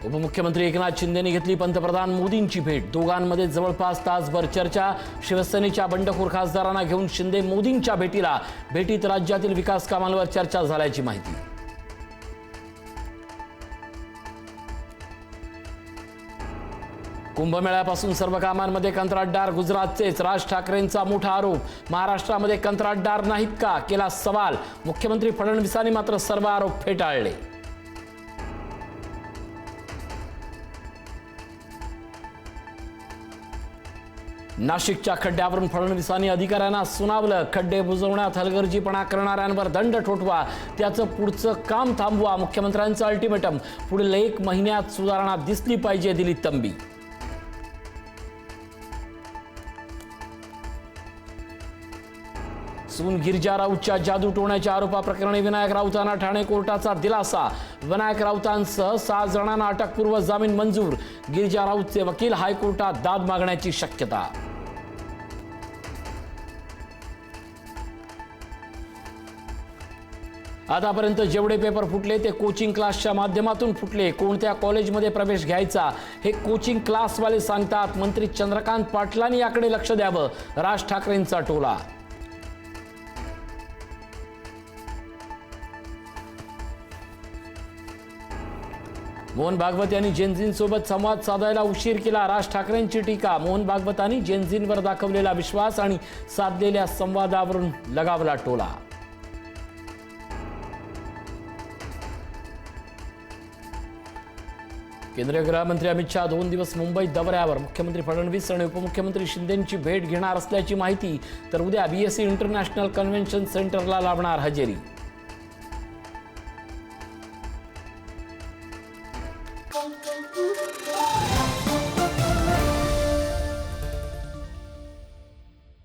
उपमुख्यमंत्री एकनाथ शिंदेने घेतली पंतप्रधान मोदींची भेट। दोघांमध्ये जवळपास तासभर चर्चा। शिवसेनेच्या बंडखोर खासदारांना घेऊन शिंदे मोदींच्या भेटीला। भेटीत राज्यातील विकास कामांवर चर्चा झाल्याची माहिती। कुंभमेळ्यापासून सर्व कामांमध्ये कंत्राटदार गुजरातचेच। राज ठाकरेंचा मोठा आरोप। महाराष्ट्रामध्ये कंत्राटदार नाहीत का, केला सवाल। मुख्यमंत्री फडणवीसांनी मात्र सर्व आरोप फेटाळले। नाशिकच्या खड्ड्यावरून फडणवीसांनी अधिकाऱ्यांना सुनावलं। खड्डे बुजवण्यात हलगर्जीपणा करणाऱ्यांवर दंड ठोठवा, त्याचं पुढचं काम थांबवा। मुख्यमंत्र्यांचं अल्टिमेटम। पुढील 1 महिन्यात सुधारणा दिसली पाहिजे, दिली तंबी। सून गिरिजा राऊतच्या जादू टोण्याच्या आरोपाप्रकरणी विनायक राऊतांना ठाणे कोर्टाचा दिलासा। विनायक राऊतांसह 6 जणांना अटकपूर्व जामीन मंजूर। गिरिजा राऊतचे वकील हायकोर्टात दाद मागण्याची शक्यता। आतापर्यंत जेवढे पेपर फुटले ते कोचिंग क्लासच्या माध्यमातून फुटले। कोणत्या कॉलेजमध्ये प्रवेश घ्यायचा हे कोचिंग क्लासवाले सांगतात। मंत्री चंद्रकांत पाटलांनी याकडे लक्ष द्यावं, राज ठाकरेंचा टोला। मोहन भागवत यांनी जेनझींसोबत संवाद साधायला उशीर केला। राज ठाकरेंची टीका। मोहन भागवतांनी जेनझींवर दाखवलेला विश्वास आणि साधलेल्या संवादावरून लगावला टोला। केंद्रीय गृहमंत्री अमित शहा 2 दिवस मुंबईत दौऱ्यावर। मुख्यमंत्री फडणवीस आणि उपमुख्यमंत्री शिंदेंची भेट घेणार असल्याची माहिती। तर उद्या बीएससी इंटरनॅशनल कन्व्हेन्शन सेंटरला लावणार हजेरी। Thank you.